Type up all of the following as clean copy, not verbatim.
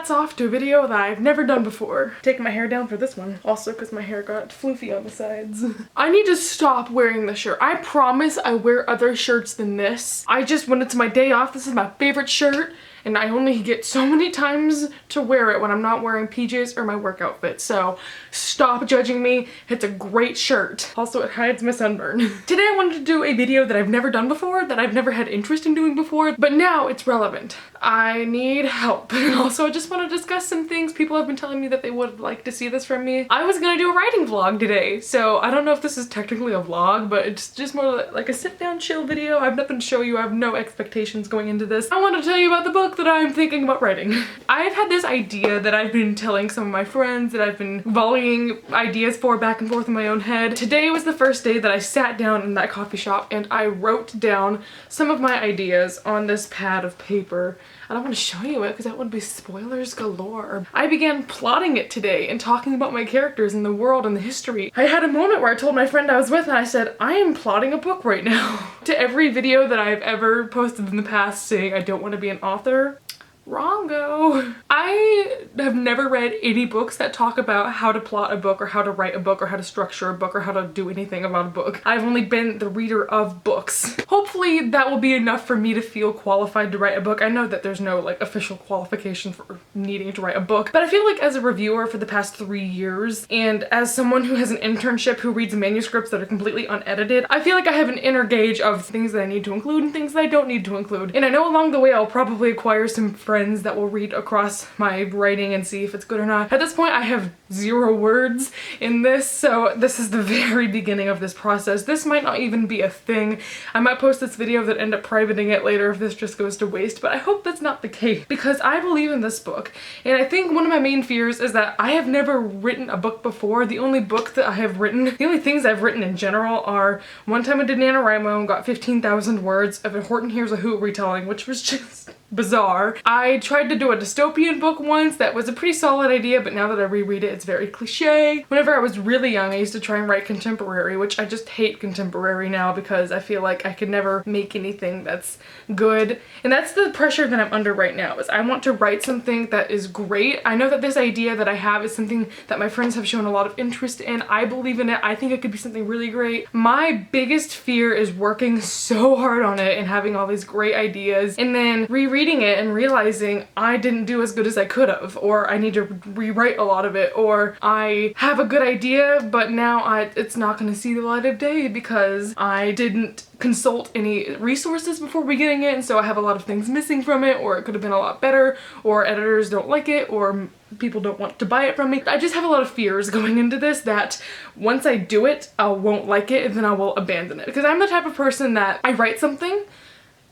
hats off to a video that I've never done before. Taking my hair down for this one. Also because my hair got floofy on the sides. I need to stop wearing this shirt. I promise I wear other shirts than this. when it's my day off, this is my favorite shirt. And I only get so many times to wear it when I'm not wearing PJs or my work outfit. So stop judging me. It's a great shirt. Also, it hides my sunburn. Today I wanted to do a video that I've never done before, that I've never had interest in doing before, but now it's relevant. I need help. And also, I just want to discuss some things. People have been telling me that they would like to see this from me. I was gonna do a writing vlog today, so I don't know if this is technically a vlog, but it's just more like a sit down chill video. I have nothing to show you. I have no expectations going into this. I want to tell you about the book that I'm thinking about writing. I've had this idea that I've been telling some of my friends, that I've been volleying ideas for back and forth in my own head. Today was the first day that I sat down in that coffee shop and I wrote down some of my ideas on this pad of paper. I don't want to show you it because that would be spoilers galore. I began plotting it today and talking about my characters and the world and the history. I had a moment where I told my friend I was with and I said, I am plotting a book right now. To every video that I've ever posted in the past saying I don't want to be an author, wrongo. I have never read any books that talk about how to plot a book or how to write a book or how to structure a book or how to do anything about a book. I've only been the reader of books. Hopefully that will be enough for me to feel qualified to write a book. I know that there's no like official qualification for needing to write a book, but I feel like as a reviewer for the past 3 years and as someone who has an internship who reads manuscripts that are completely unedited, I feel like I have an inner gauge of things that I need to include and things that I don't need to include. And I know along the way I'll probably acquire some friends that will read across my writing and see if it's good or not. At this point, I have 0 words in this, so this is the very beginning of this process. This might not even be a thing. I might post this video that end up privating it later if this just goes to waste, but I hope that's not the case because I believe in this book. And I think one of my main fears is that I have never written a book before. The only book that I have written, the only things I've written in general are one time I did NaNoWriMo and got 15,000 words of a Horton Hears a Hoot retelling, which was just bizarre. I tried to do a dystopian book once that was a pretty solid idea, but now that I reread it, it's very cliche. Whenever I was really young, I used to try and write contemporary, which I just hate contemporary now because I feel like I could never make anything that's good. And that's the pressure that I'm under right now, is I want to write something that is great. I know that this idea that I have is something that my friends have shown a lot of interest in. I believe in it. I think it could be something really great. My biggest fear is working so hard on it and having all these great ideas and then rereading it and realizing I didn't do as good as I could have, or I need to rewrite a lot of it, or I have a good idea but now it's not going to see the light of day because I didn't consult any resources before beginning it, and so I have a lot of things missing from it, or it could have been a lot better, or editors don't like it, or people don't want to buy it from me. I just have a lot of fears going into this that once I do it, I won't like it and then I will abandon it. Because I'm the type of person that I write something,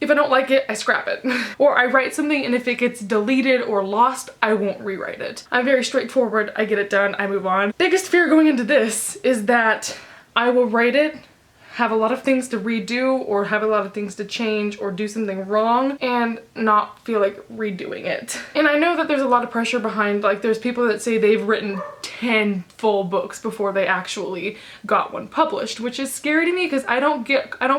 if I don't like it, I scrap it. Or I write something and if it gets deleted or lost, I won't rewrite it. I'm very straightforward. I get it done, I move on. Biggest fear going into this is that I will write it, have a lot of things to redo or have a lot of things to change or do something wrong and not feel like redoing it. And I know that there's a lot of pressure behind, like there's people that say they've written 10 full books before they actually got one published, which is scary to me because I don't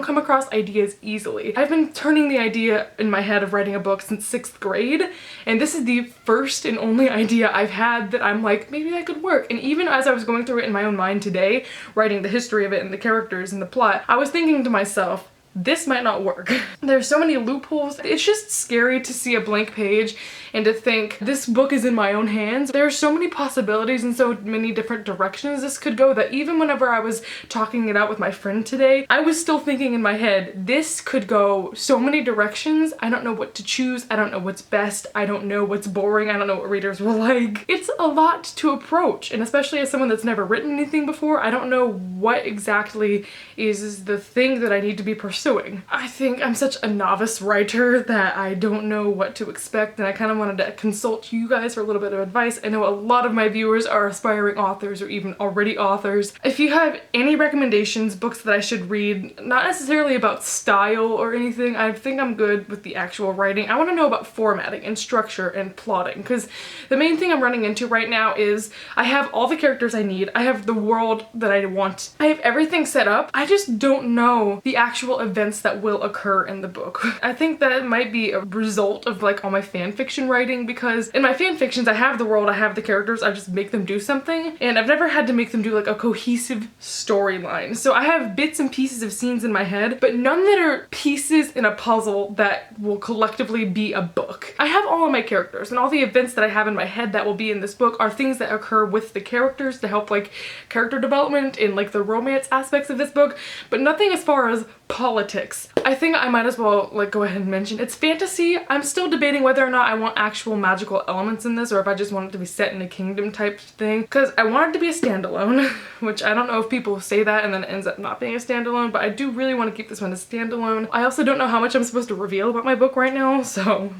come across ideas easily. I've been turning the idea in my head of writing a book since 6th grade, and this is the first and only idea I've had that I'm like, maybe that could work. And even as I was going through it in my own mind today, writing the history of it and the characters and the plot, I was thinking to myself, this might not work. There's so many loopholes. It's just scary to see a blank page and to think this book is in my own hands. There are so many possibilities and so many different directions this could go that even whenever I was talking it out with my friend today, I was still thinking in my head, this could go so many directions. I don't know what to choose. I don't know what's best. I don't know what's boring. I don't know what readers will like. It's a lot to approach, and especially as someone that's never written anything before, I don't know what exactly is the thing that I need to be pursuing. I think I'm such a novice writer that I don't know what to expect, and I kind of wanted to consult you guys for a little bit of advice. I know a lot of my viewers are aspiring authors or even already authors. If you have any recommendations, books that I should read, not necessarily about style or anything, I think I'm good with the actual writing. I want to know about formatting and structure and plotting, because the main thing I'm running into right now is I have all the characters I need, I have the world that I want, I have everything set up, I just don't know the actual events events that will occur in the book. I think that might be a result of like all my fan fiction writing, because in my fan fictions I have the world, I have the characters, I just make them do something, and I've never had to make them do like a cohesive storyline. So I have bits and pieces of scenes in my head, but none that are pieces in a puzzle that will collectively be a book. I have all of my characters, and all the events that I have in my head that will be in this book are things that occur with the characters to help like character development and like the romance aspects of this book, but nothing as far as politics. I think I might as well like go ahead and mention it's fantasy. I'm still debating whether or not I want actual magical elements in this, or if I just want it to be set in a kingdom type thing, because I want it to be a standalone, which I don't know if people say that and then it ends up not being a standalone, but I do really want to keep this one a standalone. I also don't know how much I'm supposed to reveal about my book right now, so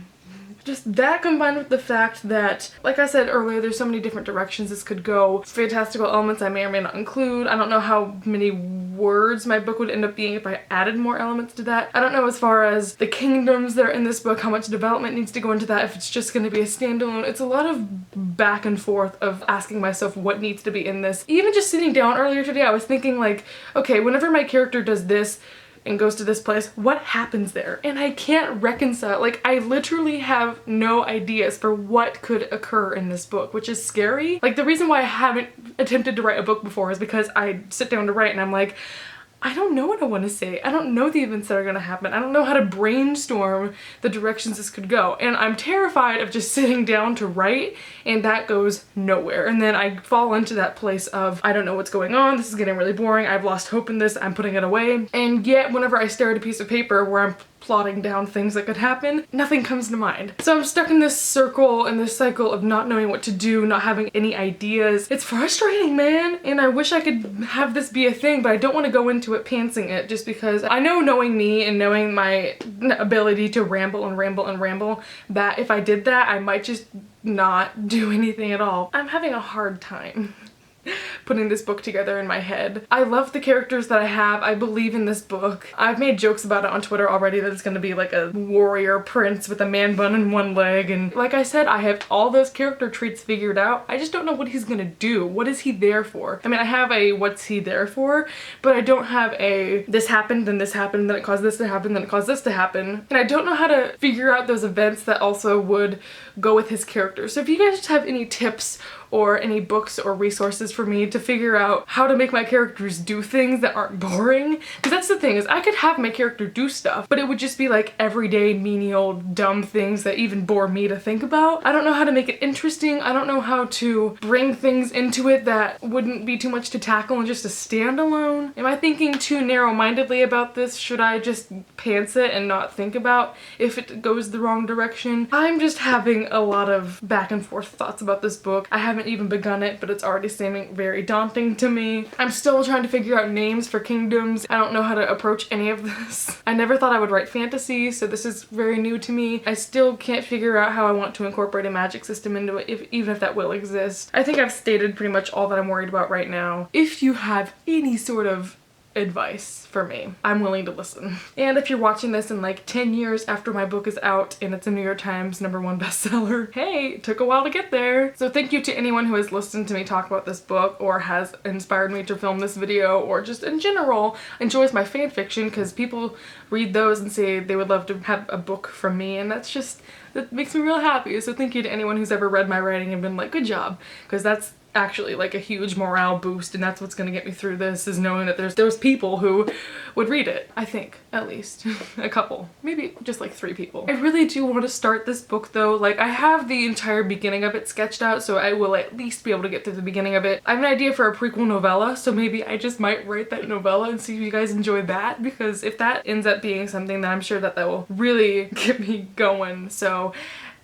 just that combined with the fact that, like I said earlier, there's so many different directions this could go. Fantastical elements I may or may not include. I don't know how many words my book would end up being if I added more elements to that. I don't know as far as the kingdoms that are in this book, how much development needs to go into that, if it's just going to be a standalone. It's a lot of back and forth of asking myself what needs to be in this. Even just sitting down earlier today, I was thinking like, okay, whenever my character does this and goes to this place, what happens there? And I can't reconcile, like I literally have no ideas for what could occur in this book, which is scary. Like the reason why I haven't attempted to write a book before is because I sit down to write and I'm like, I don't know what I want to say. I don't know the events that are going to happen. I don't know how to brainstorm the directions this could go. And I'm terrified of just sitting down to write and that goes nowhere. And then I fall into that place of, I don't know what's going on. This is getting really boring. I've lost hope in this. I'm putting it away. And yet whenever I stare at a piece of paper where I'm plotting down things that could happen, nothing comes to mind. So I'm stuck in this circle and this cycle of not knowing what to do, not having any ideas. It's frustrating, man, and I wish I could have this be a thing, but I don't want to go into it pantsing it, just because I know, knowing me and knowing my ability to ramble and ramble and ramble, that if I did that I might just not do anything at all. I'm having a hard time putting this book together in my head. I love the characters that I have. I believe in this book. I've made jokes about it on Twitter already that it's gonna be like a warrior prince with a man bun and one leg, and like I said, I have all those character traits figured out. I just don't know what he's gonna do. What is he there for? I mean, I have a what's he there for, but I don't have a this happened, then this happened, then it caused this to happen, then it caused this to happen. And I don't know how to figure out those events that also would go with his character. So if you guys have any tips or any books or resources for me to figure out how to make my characters do things that aren't boring, because that's the thing, is I could have my character do stuff, but it would just be like everyday menial dumb things that even bore me to think about. I don't know how to make it interesting. I don't know how to bring things into it that wouldn't be too much to tackle in just a standalone. Am I thinking too narrow-mindedly about this? Should I just pants it and not think about if it goes the wrong direction? I'm just having a lot of back and forth thoughts about this book. I haven't even begun it, but it's already seeming very daunting to me. I'm still trying to figure out names for kingdoms. I don't know how to approach any of this. I never thought I would write fantasy, so this is very new to me. I still can't figure out how I want to incorporate a magic system into it, even if that will exist. I think I've stated pretty much all that I'm worried about right now. If you have any sort of advice for me, I'm willing to listen. And if you're watching this in like 10 years after my book is out and it's a New York Times #1 bestseller, hey, it took a while to get there. So thank you to anyone who has listened to me talk about this book or has inspired me to film this video, or just in general enjoys my fan fiction, because people read those and say they would love to have a book from me, and that's just, that makes me real happy. So thank you to anyone who's ever read my writing and been like, good job, because that's actually like a huge morale boost, and that's what's gonna get me through this, is knowing that there's people who would read it. I think, at least. A couple. Maybe just like 3 people. I really do want to start this book though. Like, I have the entire beginning of it sketched out, so I will at least be able to get through the beginning of it. I have an idea for a prequel novella, so maybe I just might write that novella and see if you guys enjoy that, because if that ends up being something, then I'm sure that that will really get me going. So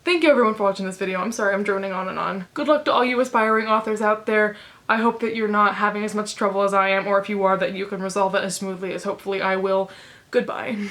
thank you everyone for watching this video. I'm sorry I'm droning on and on. Good luck to all you aspiring authors out there. I hope that you're not having as much trouble as I am, or if you are, that you can resolve it as smoothly as hopefully I will. Goodbye.